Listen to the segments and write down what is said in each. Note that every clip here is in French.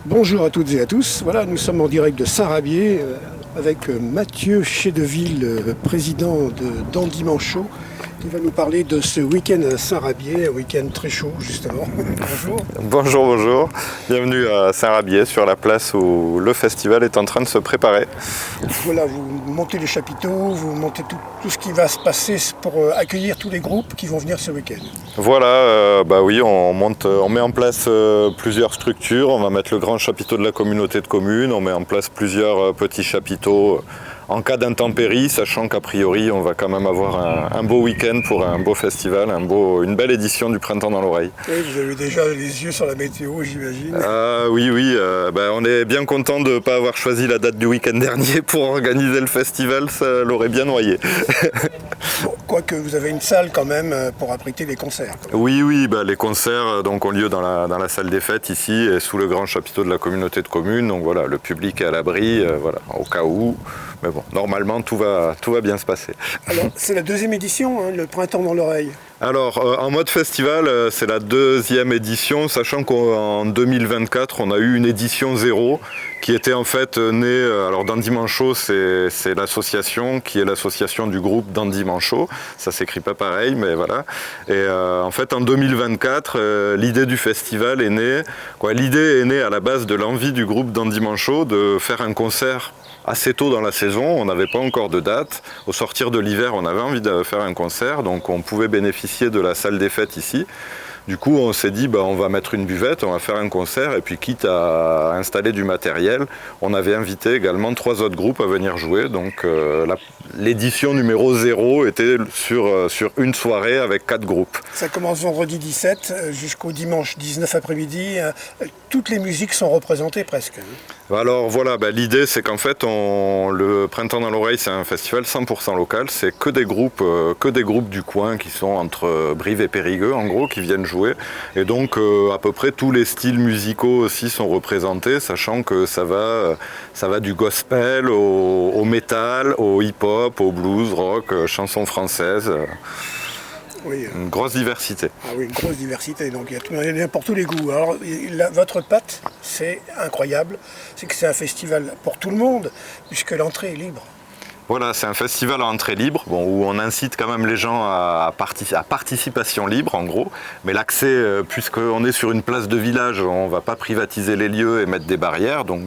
Bonjour à toutes et à tous. Voilà, nous sommes en direct de Saint-Rabier avec Mathieu Chédeville, président de Dandy Manchot, qui va nous parler de ce week-end à Saint-Rabier, un week-end très chaud justement. Bonjour. Bonjour. Bienvenue à Saint-Rabier, sur la place où le festival est en train de se préparer. Voilà, vous montez les chapiteaux, vous montez tout ce qui va se passer pour accueillir tous les groupes qui vont venir ce week-end. Voilà, on met en place plusieurs structures. On va mettre le grand chapiteau de la communauté de communes, on met en place plusieurs petits chapiteaux en cas d'intempéries, sachant qu'a priori on va quand même avoir un beau week-end pour un beau festival, une belle édition du Printemps dans l'oreille. Oui, vous avez déjà les yeux sur la météo, j'imagine. Oui, on est bien content de ne pas avoir choisi la date du week-end dernier pour organiser le festival, ça l'aurait bien noyé. Bon, quoique vous avez une salle quand même pour abriter les concerts. Oui, les concerts ont lieu dans la salle des fêtes ici, et sous le grand chapiteau de la communauté de communes. Donc voilà, le public est à l'abri, au cas où. Mais bon, normalement tout va bien se passer. Alors, c'est la deuxième édition, le Printemps dans l'oreille. Alors, en mode festival, c'est la deuxième édition, sachant qu'en 2024, on a eu une édition 0 qui était en fait née. Alors, Dandy Manchot, c'est l'association qui est l'association du groupe Dandy Manchot. Ça s'écrit pas pareil, mais voilà. Et en fait, en 2024, l'idée du festival est née. L'idée est née à la base de l'envie du groupe Dandy Manchot de faire un concert assez tôt dans la saison, on n'avait pas encore de date. Au sortir de l'hiver, on avait envie de faire un concert, donc on pouvait bénéficier de la salle des fêtes ici. Du coup, on s'est dit, on va mettre une buvette, on va faire un concert, et puis quitte à installer du matériel, on avait invité également 3 autres groupes à venir jouer. Donc l'édition numéro 0 était sur une soirée avec 4 groupes. Ça commence vendredi 17 jusqu'au dimanche 19 après-midi. Toutes les musiques sont représentées presque. Alors voilà, l'idée c'est qu'en fait le Printemps dans l'oreille, c'est un festival 100% local, c'est que des groupes du coin qui sont entre Brive et Périgueux en gros, qui viennent jouer, et donc à peu près tous les styles musicaux aussi sont représentés, sachant que ça va du gospel au métal, au hip-hop, au blues, rock, chansons françaises. Oui, une grosse diversité. Ah oui, une grosse diversité, donc il y a pour tous les goûts. Alors votre patte, c'est incroyable, c'est que c'est un festival pour tout le monde, puisque l'entrée est libre. Voilà, c'est un festival à entrée libre, où on incite quand même les gens à participation libre en gros, mais l'accès, puisqu'on est sur une place de village, on ne va pas privatiser les lieux et mettre des barrières, donc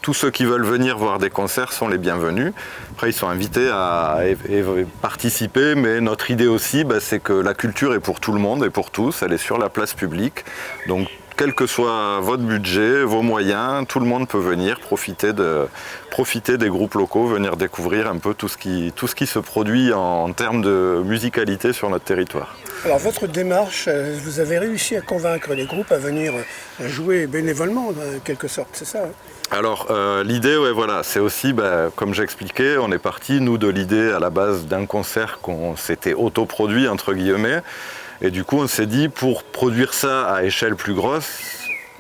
tous ceux qui veulent venir voir des concerts sont les bienvenus. Après, ils sont invités à participer, mais notre idée aussi, c'est que la culture est pour tout le monde et pour tous, elle est sur la place publique, donc quel que soit votre budget, vos moyens, tout le monde peut venir profiter des groupes locaux, venir découvrir un peu tout ce qui se produit en termes de musicalité sur notre territoire. Alors votre démarche, vous avez réussi à convaincre les groupes à venir jouer bénévolement, en quelque sorte, c'est ça Alors l'idée, c'est aussi, comme j'expliquais, on est parti, nous, de l'idée à la base d'un concert qu'on s'était autoproduit, entre guillemets. Et du coup, on s'est dit, pour produire ça à échelle plus grosse,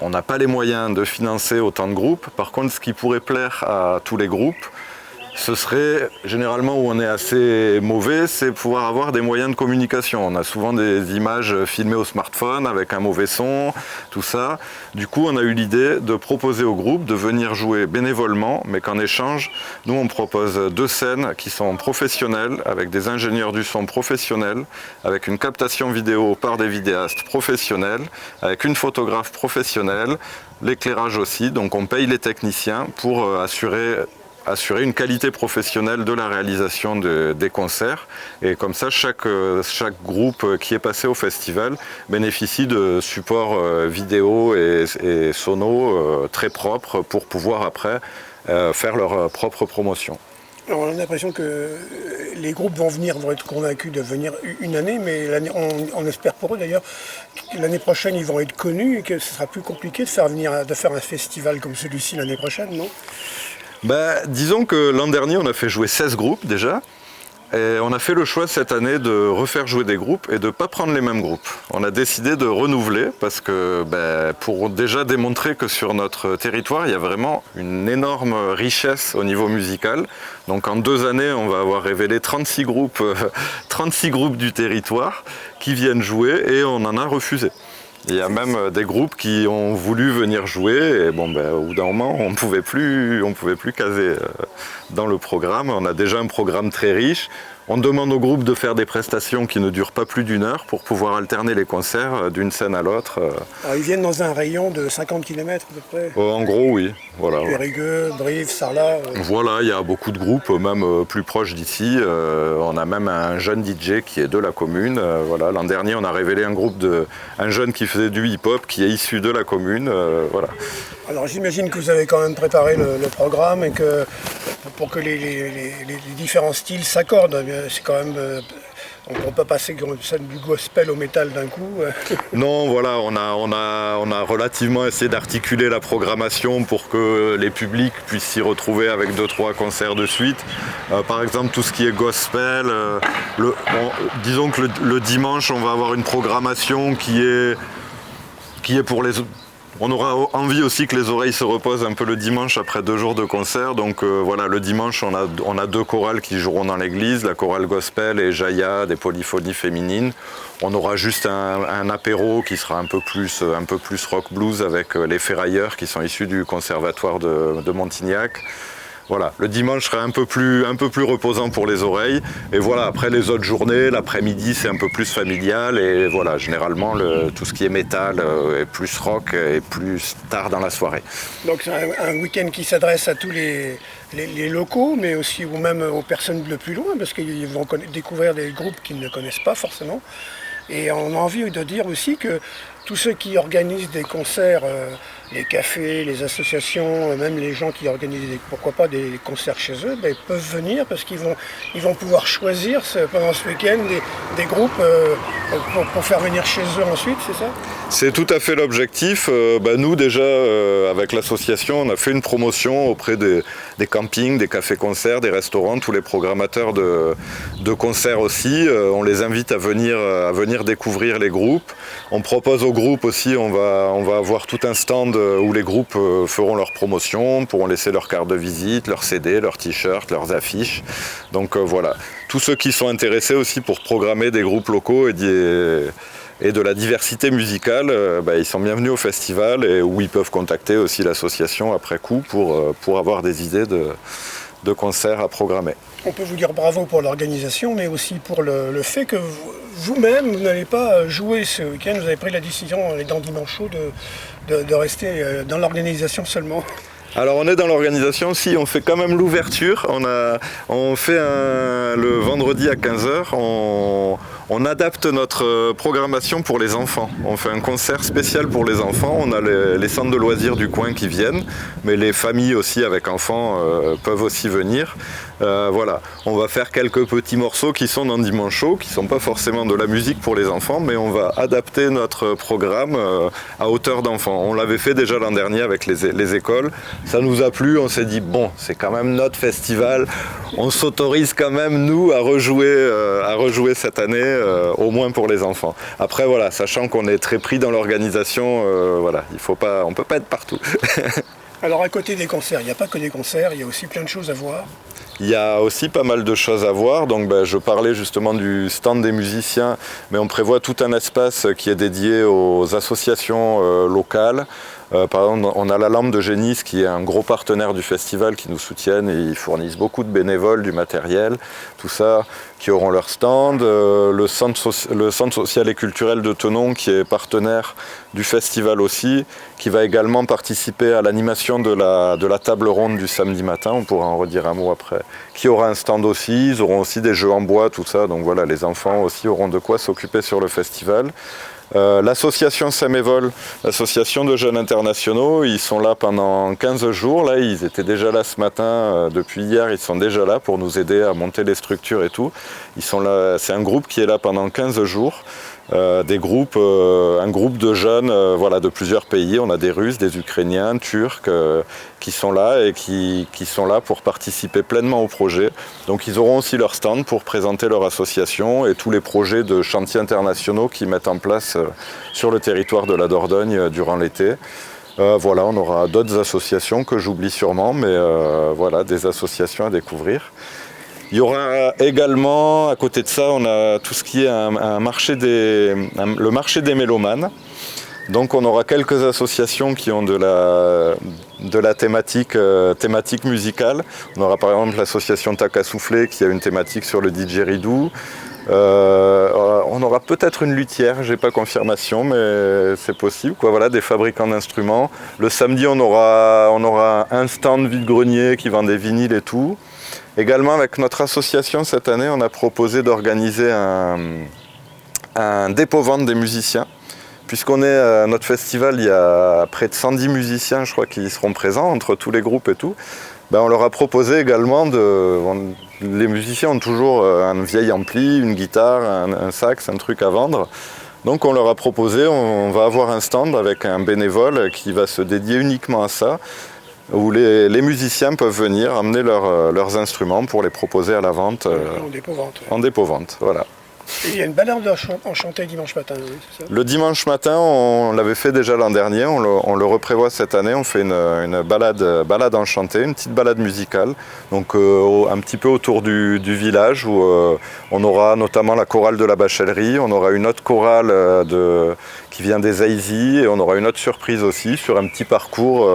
on n'a pas les moyens de financer autant de groupes. Par contre, ce qui pourrait plaire à tous les groupes, ce serait, généralement où on est assez mauvais, c'est pouvoir avoir des moyens de communication. On a souvent des images filmées au smartphone avec un mauvais son, tout ça. Du coup, on a eu l'idée de proposer au groupe de venir jouer bénévolement, mais qu'en échange, nous, on propose 2 scènes qui sont professionnelles, avec des ingénieurs du son professionnels, avec une captation vidéo par des vidéastes professionnels, avec une photographe professionnelle, l'éclairage aussi. Donc on paye les techniciens pour assurer une qualité professionnelle de la réalisation des concerts, et comme ça chaque groupe qui est passé au festival bénéficie de supports vidéo et sono très propres pour pouvoir après faire leur propre promotion. Alors, on a l'impression que les groupes vont être convaincus de venir une année, mais on espère pour eux d'ailleurs que l'année prochaine ils vont être connus et que ce sera plus compliqué de faire un festival comme celui-ci l'année prochaine, non ? Disons que l'an dernier, on a fait jouer 16 groupes déjà. Et on a fait le choix cette année de refaire jouer des groupes et de ne pas prendre les mêmes groupes. On a décidé de renouveler parce que pour déjà démontrer que sur notre territoire, il y a vraiment une énorme richesse au niveau musical. Donc en 2 années, on va avoir révélé 36 groupes du territoire qui viennent jouer, et on en a refusé. Il y a même des groupes qui ont voulu venir jouer et bon, au bout d'un moment, on pouvait plus caser dans le programme. On a déjà un programme très riche. On demande aux groupes de faire des prestations qui ne durent pas plus d'1 heure pour pouvoir alterner les concerts d'une scène à l'autre. Alors, ils viennent dans un rayon de 50 km à peu près. En gros, oui. Voilà. Périgueux, Brive, Sarlat. Voilà, il y a beaucoup de groupes, même plus proches d'ici. On a même un jeune DJ qui est de la commune. Voilà. L'an dernier, on a révélé un jeune qui faisait du hip-hop qui est issu de la commune. Voilà. Alors j'imagine que vous avez quand même préparé le programme et que pour que les différents styles s'accordent, c'est quand même... on ne peut pas passer du gospel au métal d'un coup. Non, voilà, on a relativement essayé d'articuler la programmation pour que les publics puissent s'y retrouver avec 2-3 concerts de suite. Par exemple, tout ce qui est gospel, disons que le dimanche, on va avoir une programmation qui est pour les... On aura envie aussi que les oreilles se reposent un peu le dimanche après 2 jours de concert. Donc voilà, le dimanche, on a 2 chorales qui joueront dans l'église, la chorale gospel et Jaya, des polyphonies féminines. On aura juste un apéro qui sera un peu plus rock blues avec les ferrailleurs qui sont issus du conservatoire de Montignac. Voilà, le dimanche sera un peu plus reposant pour les oreilles. Et voilà, après les autres journées, l'après-midi c'est un peu plus familial. Et voilà, généralement tout ce qui est métal est plus rock et plus tard dans la soirée. Donc c'est un week-end qui s'adresse à tous les locaux, mais aussi ou même aux personnes de plus loin, parce qu'ils vont découvrir des groupes qu'ils ne connaissent pas forcément. Et on a envie de dire aussi que tous ceux qui organisent des concerts, les cafés, les associations, même les gens qui organisent pourquoi pas des concerts chez eux, peuvent venir parce qu'ils vont pouvoir choisir pendant ce week-end des groupes pour faire venir chez eux ensuite, c'est ça ? C'est tout à fait l'objectif. Nous déjà, avec l'association, on a fait une promotion auprès des campings, des cafés-concerts, des restaurants, tous les programmateurs de concerts aussi. On les invite à venir découvrir les groupes. On propose aux groupes aussi, on va avoir tout un stand où les groupes feront leur promotion, pourront laisser leurs cartes de visite, leurs CD, leurs t-shirts, leurs affiches. Donc voilà, tous ceux qui sont intéressés aussi pour programmer des groupes locaux et de la diversité musicale, ils sont bienvenus au festival et où ils peuvent contacter aussi l'association après coup pour avoir des idées de concerts à programmer. On peut vous dire bravo pour l'organisation, mais aussi pour le fait que vous-même, vous n'allez pas jouer ce week-end. Vous avez pris la décision dans Dimanche Chaud de rester dans l'organisation seulement. Alors on est dans l'organisation, si on fait quand même l'ouverture, on fait le vendredi à 15h, on adapte notre programmation pour les enfants. On fait un concert spécial pour les enfants, on a les centres de loisirs du coin qui viennent, mais les familles aussi avec enfants peuvent aussi venir. Voilà, on va faire quelques petits morceaux qui sont dans Dimanche Chaud, qui ne sont pas forcément de la musique pour les enfants, mais on va adapter notre programme à hauteur d'enfants. On l'avait fait déjà l'an dernier avec les écoles, ça nous a plu, on s'est dit bon, c'est quand même notre festival, on s'autorise quand même nous à rejouer cette année, au moins pour les enfants. Après voilà, sachant qu'on est très pris dans l'organisation, voilà, on peut pas être partout. Alors à côté des concerts, il n'y a pas que des concerts, il y a aussi plein de choses à voir. Il y a aussi pas mal de choses à voir, donc je parlais justement du stand des musiciens, mais on prévoit tout un espace qui est dédié aux associations locales. Par exemple, on a la Lampe de Génis qui est un gros partenaire du festival qui nous soutiennent et ils fournissent beaucoup de bénévoles, du matériel, tout ça, qui auront leur stand. Le centre social et culturel de Thonon qui est partenaire du festival aussi, qui va également participer à l'animation de la table ronde du samedi matin, on pourra en redire un mot après, qui aura un stand aussi, ils auront aussi des jeux en bois, tout ça, donc voilà, les enfants aussi auront de quoi s'occuper sur le festival. L'association Samévol, l'association de jeunes internationaux, ils sont là pendant 15 jours, là ils étaient déjà là ce matin, depuis hier ils sont déjà là pour nous aider à monter les structures et tout. Ils sont là, c'est un groupe qui est là pendant 15 jours. Un groupe de jeunes de plusieurs pays. On a des Russes, des Ukrainiens, Turcs qui sont là et qui sont là pour participer pleinement au projet. Donc ils auront aussi leur stand pour présenter leur association et tous les projets de chantiers internationaux qu'ils mettent en place sur le territoire de la Dordogne durant l'été. On aura d'autres associations que j'oublie sûrement, mais des associations à découvrir. Il y aura également, à côté de ça, on a tout ce qui est le marché des mélomanes. Donc on aura quelques associations qui ont de la thématique musicale. On aura par exemple l'association Tac à souffler qui a une thématique sur le didgeridoo. On aura peut-être une luthière, j'ai pas confirmation, mais c'est possible. Voilà, des fabricants d'instruments. Le samedi, on aura un stand vide-grenier qui vend des vinyles et tout. Également, avec notre association cette année, on a proposé d'organiser un dépôt-vente des musiciens. Puisqu'on est à notre festival, il y a près de 110 musiciens, je crois, qui seront présents entre tous les groupes et tout. On leur a proposé également les musiciens ont toujours un vieil ampli, une guitare, un sax, un truc à vendre. Donc on leur a proposé, on va avoir un stand avec un bénévole qui va se dédier uniquement à ça, où les musiciens peuvent venir amener leurs instruments pour les proposer à la vente. En dépôt-vente. En dépôt-vente, voilà. Et il y a une balade enchantée dimanche matin, oui, c'est ça ? Le dimanche matin, on l'avait fait déjà l'an dernier, on le reprévoit cette année, on fait une balade enchantée, une petite balade musicale, donc un petit peu autour du village où on aura notamment la chorale de la Bachellerie, on aura une autre chorale qui vient des Aïsy et on aura une autre surprise aussi sur un petit parcours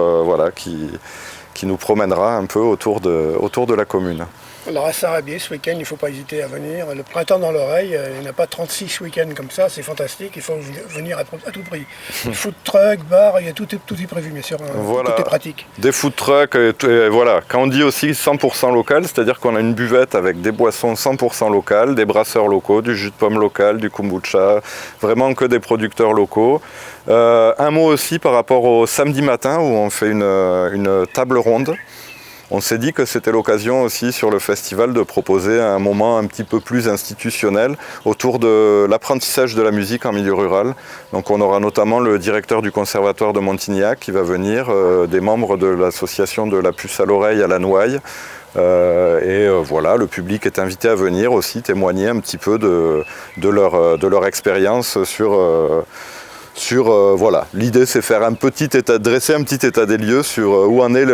qui nous promènera un peu autour de la commune. Alors à Sarrabier, ce week-end, il ne faut pas hésiter à venir. Le printemps dans l'oreille, il n'y en a pas 36 week-ends comme ça, c'est fantastique, il faut venir à tout prix. Food truck, bar, il y a tout est prévu, bien sûr, voilà, tout est pratique. Des food trucks, et voilà. Quand on dit aussi 100% local, c'est-à-dire qu'on a une buvette avec des boissons 100% locales, des brasseurs locaux, du jus de pomme local, du kombucha, vraiment que des producteurs locaux. Un mot aussi par rapport au samedi matin où on fait une table ronde. On s'est dit que c'était l'occasion aussi sur le festival de proposer un moment un petit peu plus institutionnel autour de l'apprentissage de la musique en milieu rural. Donc on aura notamment le directeur du conservatoire de Montignac qui va venir, des membres de l'association de la puce à l'oreille à la Nouaille. Voilà, le public est invité à venir aussi témoigner un petit peu de leur expérience voilà. L'idée c'est faire dresser un petit état des lieux sur où en est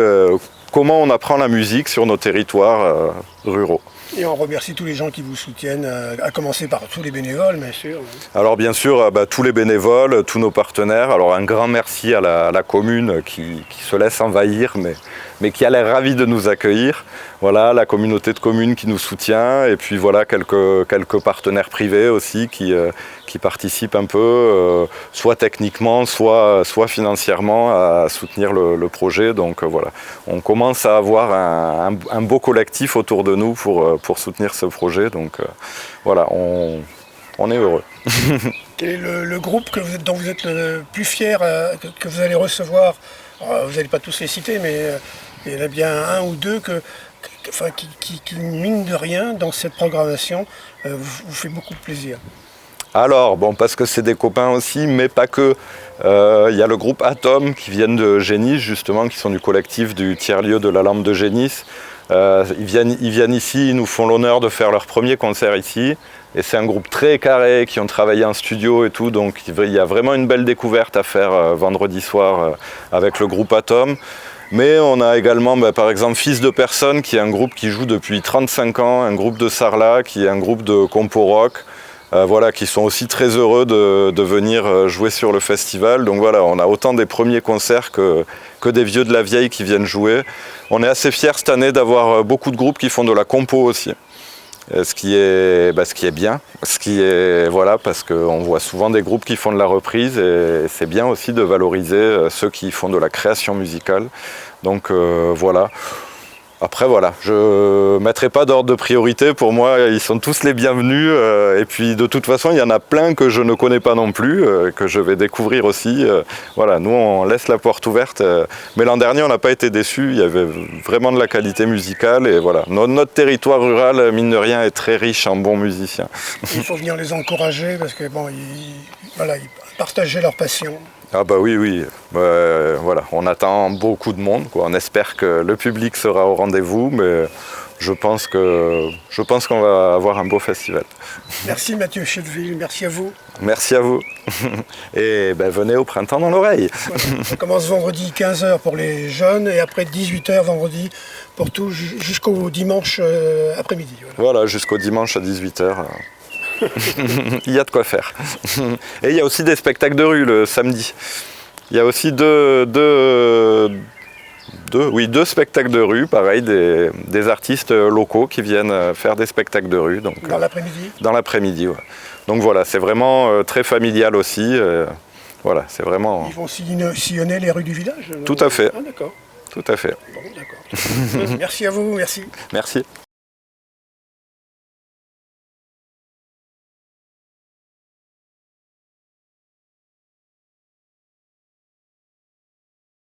comment on apprend la musique sur nos territoires ruraux. Et on remercie tous les gens qui vous soutiennent, à commencer par tous les bénévoles, bien sûr. Alors bien sûr, tous les bénévoles, tous nos partenaires. Alors un grand merci à la commune qui se laisse envahir, mais qui a l'air ravie de nous accueillir. Voilà, la communauté de communes qui nous soutient, et puis voilà quelques partenaires privés aussi qui participent un peu, soit techniquement, soit financièrement à soutenir le projet. Donc voilà, on commence à avoir un beau collectif autour de nous pour soutenir ce projet. Donc voilà, on est heureux. Quel est le groupe dont vous êtes le plus fier, que vous allez recevoir? Vous n'allez pas tous les citer, mais il y en a bien un ou deux qui mine de rien, dans cette programmation, vous fait beaucoup de plaisir. Alors, parce que c'est des copains aussi, mais pas que. Il y a le groupe Atom qui viennent de Génis, justement, qui sont du collectif du tiers-lieu de la lampe de Génis. Ils viennent ici, ils nous font l'honneur de faire leur premier concert ici. Et c'est un groupe très carré, qui ont travaillé en studio et tout, donc il y a vraiment une belle découverte à faire vendredi soir avec le groupe Atom. Mais on a également, par exemple, Fils de Personne, qui est un groupe qui joue depuis 35 ans, un groupe de Sarlat, qui est un groupe de compo rock, qui sont aussi très heureux de venir jouer sur le festival. Donc voilà, on a autant des premiers concerts que des vieux de la vieille qui viennent jouer. On est assez fiers cette année d'avoir beaucoup de groupes qui font de la compo aussi. Ce qui est bien, parce qu'on voit souvent des groupes qui font de la reprise et c'est bien aussi de valoriser ceux qui font de la création musicale. Donc voilà. Après voilà, je ne mettrai pas d'ordre de priorité, pour moi ils sont tous les bienvenus et puis de toute façon il y en a plein que je ne connais pas non plus, que je vais découvrir aussi. Voilà, nous on laisse la porte ouverte, mais l'an dernier on n'a pas été déçus, il y avait vraiment de la qualité musicale et voilà, notre territoire rural mine de rien est très riche en bons musiciens. Il faut venir les encourager parce que ils partageaient leur passion. Ah oui, voilà, on attend beaucoup de monde, quoi. On espère que le public sera au rendez-vous, mais je pense qu'on va avoir un beau festival. Merci Mathieu Cheville, merci à vous. Merci à vous. Et venez au printemps dans l'oreille. Voilà, ça commence vendredi 15h pour les jeunes et après 18h vendredi pour tout jusqu'au dimanche après-midi. Voilà, jusqu'au dimanche à 18h. Il y a de quoi faire. Et il y a aussi des spectacles de rue le samedi. Il y a aussi deux spectacles de rue, pareil, des artistes locaux qui viennent faire des spectacles de rue. Donc, Dans l'après-midi? Dans l'après-midi, ouais. Donc voilà, c'est vraiment très familial aussi. Voilà, c'est vraiment... Ils vont sillonner les rues du village? Tout à fait. Ah, d'accord. Tout à fait. Bon, d'accord. Merci à vous, merci. Merci.